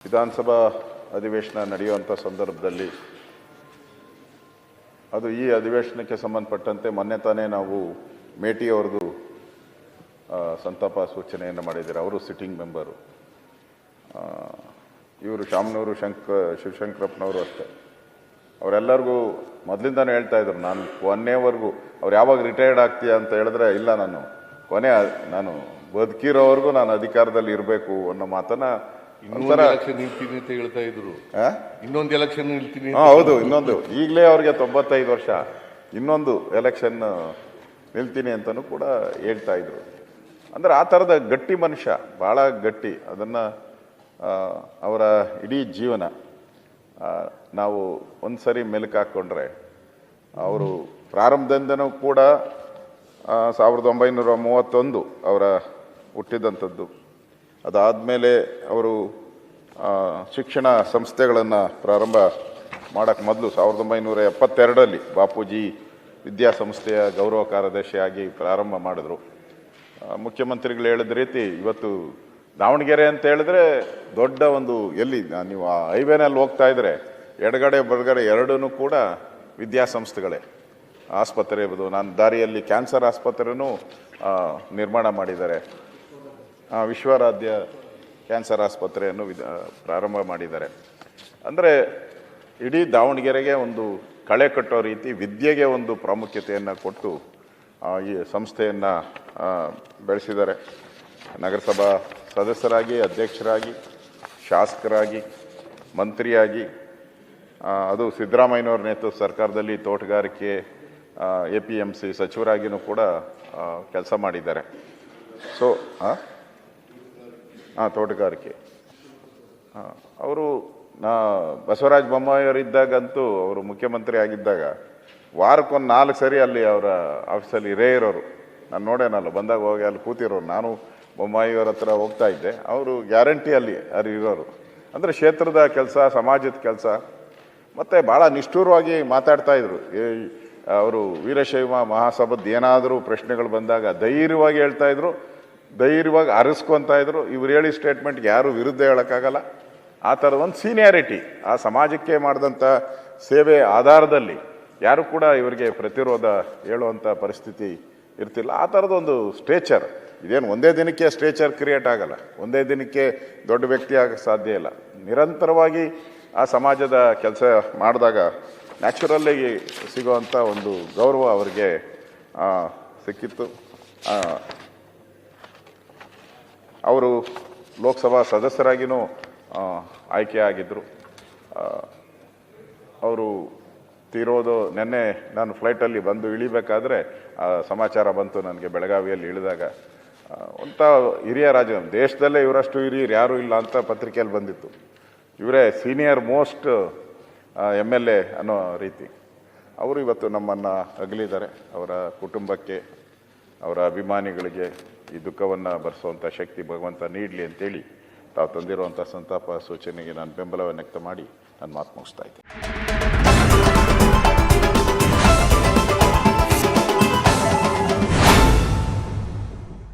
ವಿಧಾನಸಭಾ ಅಧಿವೇಶನ ನಡೆಯುವಂಥ ಸಂದರ್ಭದಲ್ಲಿ ಅದು ಈ ಅಧಿವೇಶನಕ್ಕೆ ಸಂಬಂಧಪಟ್ಟಂತೆ ಮೊನ್ನೆ ತಾನೇ ನಾವು ಮೇಟಿಯವರದು ಸಂತಾಪ ಸೂಚನೆಯನ್ನು ಮಾಡಿದ್ದಾರೆ. ಅವರು ಸಿಟ್ಟಿಂಗ್ ಮೆಂಬರು. ಇವರು ಶಾಮನೂರು ಶಿವಶಂಕರಪ್ಪನವರು ಅಷ್ಟೇ. ಅವರೆಲ್ಲರಿಗೂ ಮೊದಲಿಂದನೇ ಹೇಳ್ತಾ ಇದ್ರು, ನಾನು ಕೊನೆವರೆಗೂ ಅವ್ರು ಯಾವಾಗ ರಿಟೈರ್ಡ್ ಆಗ್ತೀಯ ಅಂತ ಹೇಳಿದ್ರೆ, ಇಲ್ಲ ನಾನು ಬದುಕಿರೋವರೆಗೂ ನಾನು ಅಧಿಕಾರದಲ್ಲಿ ಇರಬೇಕು ಅನ್ನೋ ಮಾತನ್ನ ನಿಲ್ತೀನಿ ಅಂತ ಹೇಳ್ತಾ ಇದ್ರು. ಇನ್ನೊಂದು ಎಲೆಕ್ಷನ್ ನಿಲ್ತೀನಿ. ಹೌದು, ಇನ್ನೊಂದು ಈಗಲೇ ಅವ್ರಿಗೆ 95 ವರ್ಷ, ಇನ್ನೊಂದು ಎಲೆಕ್ಷನ್ ನಿಲ್ತೀನಿ ಅಂತಲೂ ಕೂಡ ಹೇಳ್ತಾ ಇದ್ರು. ಅಂದ್ರೆ ಆ ಥರದ ಗಟ್ಟಿ ಮನುಷ್ಯ, ಭಾಳ ಗಟ್ಟಿ. ಅದನ್ನು ಅವರ ಇಡೀ ಜೀವನ ನಾವು ಒಂದು ಸರಿ ಮೆಲುಕು ಹಾಕ್ಕೊಂಡ್ರೆ, ಅವರು ಪ್ರಾರಂಭದಿಂದನೂ ಕೂಡ 1931 ಅವರ ಹುಟ್ಟಿದಂಥದ್ದು. ಅದಾದಮೇಲೆ ಅವರು ಶಿಕ್ಷಣ ಸಂಸ್ಥೆಗಳನ್ನು ಪ್ರಾರಂಭ ಮಾಡೋಕ್ಕೆ ಮೊದಲು 1972ರಲ್ಲಿ ಬಾಪೂಜಿ ವಿದ್ಯಾಸಂಸ್ಥೆಯ ಗೌರವ ಕಾರ್ಯದರ್ಶಿಯಾಗಿ ಪ್ರಾರಂಭ ಮಾಡಿದ್ರು. ಮುಖ್ಯಮಂತ್ರಿಗಳು ಹೇಳಿದ ರೀತಿ ಇವತ್ತು ದಾವಣಗೆರೆ ಅಂತ ಹೇಳಿದ್ರೆ ದೊಡ್ಡ ಒಂದು, ಎಲ್ಲಿ ನೀವು ಆ ಹೈವೇನಲ್ಲಿ ಹೋಗ್ತಾ ಇದ್ರೆ ಎಡಗಡೆ ಬಲಗಡೆ ಎರಡೂ ಕೂಡ ವಿದ್ಯಾಸಂಸ್ಥೆಗಳೇ. ಆಸ್ಪತ್ರೆ ಇರ್ಬೋದು, ನಾನು ದಾರಿಯಲ್ಲಿ ಕ್ಯಾನ್ಸರ್ ಆಸ್ಪತ್ರೆನೂ ನಿರ್ಮಾಣ ಮಾಡಿದ್ದಾರೆ. ವಿಶ್ವರಾಧ್ಯ ಕ್ಯಾನ್ಸರ್ ಆಸ್ಪತ್ರೆಯನ್ನು ಪ್ರಾರಂಭ ಮಾಡಿದ್ದಾರೆ. ಅಂದರೆ ಇಡೀ ದಾವಣಗೆರೆಗೆ ಒಂದು ಕಳೆ ಕಟ್ಟೋ ರೀತಿ ವಿದ್ಯೆಗೆ ಒಂದು ಪ್ರಾಮುಖ್ಯತೆಯನ್ನು ಕೊಟ್ಟು ಈ ಸಂಸ್ಥೆಯನ್ನು ಬೆಳೆಸಿದ್ದಾರೆ. ನಗರಸಭಾ ಸದಸ್ಯರಾಗಿ, ಅಧ್ಯಕ್ಷರಾಗಿ, ಶಾಸಕರಾಗಿ, ಮಂತ್ರಿಯಾಗಿ, ಅದು ಸಿದ್ದರಾಮಯ್ಯನವ್ರ ನೇತೃತ್ವ ಸರ್ಕಾರದಲ್ಲಿ ತೋಟಗಾರಿಕೆ APMC ಸಚಿವರಾಗಿಯೂ ಕೂಡ ಕೆಲಸ ಮಾಡಿದ್ದಾರೆ. ಸೊ ತೋಟಗಾರಿಕೆ ಅವರು ಬಸವರಾಜ ಬೊಮ್ಮಾಯಿಯವರಿದ್ದಾಗಂತೂ, ಅವರು ಮುಖ್ಯಮಂತ್ರಿ ಆಗಿದ್ದಾಗ ವಾರಕ್ಕೊಂದು 4 ಸರಿ ಅಲ್ಲಿ ಅವರ ಆಫೀಸಲ್ಲಿ ಇರೇ ಇರೋರು. ನಾನು ನೋಡೇನಲ್ಲ, ಬಂದಾಗ ಹೋಗಿ ಅಲ್ಲಿ ಕೂತಿರೋರು. ನಾನು ಬೊಮ್ಮಾಯಿಯವರ ಹತ್ರ ಹೋಗ್ತಾ ಇದ್ದೆ, ಅವರು ಗ್ಯಾರಂಟಿ ಅಲ್ಲಿ ಇರೋರು. ಅಂದರೆ ಕ್ಷೇತ್ರದ ಕೆಲಸ, ಸಮಾಜದ ಕೆಲಸ, ಮತ್ತು ಭಾಳ ನಿಷ್ಠೂರವಾಗಿ ಮಾತಾಡ್ತಾ ಇದ್ರು. ಅವರು ವೀರಶೈವ ಮಹಾಸಭಾದ ಏನಾದರೂ ಪ್ರಶ್ನೆಗಳು ಬಂದಾಗ ಧೈರ್ಯವಾಗಿ ಹೇಳ್ತಾ ಇದ್ರು, ಧೈರ್ಯವಾಗಿ ಅರಸ್ಕೊತಾ ಇದ್ರು. ಇವ್ರು ಹೇಳಿ ಸ್ಟೇಟ್ಮೆಂಟ್ಗೆ ಯಾರು ವಿರುದ್ಧ ಹೇಳೋಕ್ಕಾಗಲ್ಲ. ಆ ಥರದ ಒಂದು ಸೀನಿಯಾರಿಟಿ, ಆ ಸಮಾಜಕ್ಕೆ ಮಾಡಿದಂಥ ಸೇವೆ ಆಧಾರದಲ್ಲಿ ಯಾರು ಕೂಡ ಇವರಿಗೆ ಪ್ರತಿರೋಧ ಹೇಳುವಂಥ ಪರಿಸ್ಥಿತಿ ಇರ್ತಿಲ್ಲ. ಆ ಥರದೊಂದು ಸ್ಟೇಚರ್, ಇದೇನು ಒಂದೇ ದಿನಕ್ಕೆ ಸ್ಟೇಚರ್ ಕ್ರಿಯೇಟ್ ಆಗಲ್ಲ, ಒಂದೇ ದಿನಕ್ಕೆ ದೊಡ್ಡ ವ್ಯಕ್ತಿ ಆಗಕ್ಕೆ ಸಾಧ್ಯ ಇಲ್ಲ. ನಿರಂತರವಾಗಿ ಆ ಸಮಾಜದ ಕೆಲಸ ಮಾಡಿದಾಗ ನ್ಯಾಚುರಲ್ಲಾಗಿ ಸಿಗುವಂಥ ಒಂದು ಗೌರವ ಅವರಿಗೆ ಸಿಕ್ಕಿತ್ತು. ಅವರು ಲೋಕಸಭಾ ಸದಸ್ಯರಾಗಿಯೂ ಆಯ್ಕೆ ಆಗಿದ್ದರು. ಅವರು ತೀರೋದು ನೆನ್ನೆ ನಾನು ಫ್ಲೈಟಲ್ಲಿ ಬಂದು ಇಳಿಬೇಕಾದ್ರೆ ಸಮಾಚಾರ ಬಂತು ನನಗೆ. ಬೆಳಗಾವಿಯಲ್ಲಿ ಇಳಿದಾಗ ಒಂಥ ಹಿರಿಯ ರಾಜ, ದೇಶದಲ್ಲೇ ಇವರಷ್ಟು ಹಿರಿಯರು ಯಾರೂ ಇಲ್ಲ ಅಂತ ಪತ್ರಿಕೆಯಲ್ಲಿ ಬಂದಿತ್ತು. ಇವರೇ ಸೀನಿಯರ್ ಮೋಸ್ಟ್ MLA ಅನ್ನೋ ರೀತಿ. ಅವರು ಇವತ್ತು ನಮ್ಮನ್ನು ಅಗಲಿದ್ದಾರೆ. ಅವರ ಕುಟುಂಬಕ್ಕೆ, ಅವರ ಅಭಿಮಾನಿಗಳಿಗೆ ಈ ದುಃಖವನ್ನು ಭರಿಸುವಂಥ ಶಕ್ತಿ ಭಗವಂತ ನೀಡಲಿ ಅಂತೇಳಿ ತಾವು ತಂದಿರುವಂಥ ಸಂತಾಪ ಸೂಚನೆಗೆ ನಾನು ಬೆಂಬಲವನ್ನು ವ್ಯಕ್ತ ಮಾಡಿ ನಾನು ಮಾತು ಮುಗಿಸ್ತಾ ಇದ್ದೆ.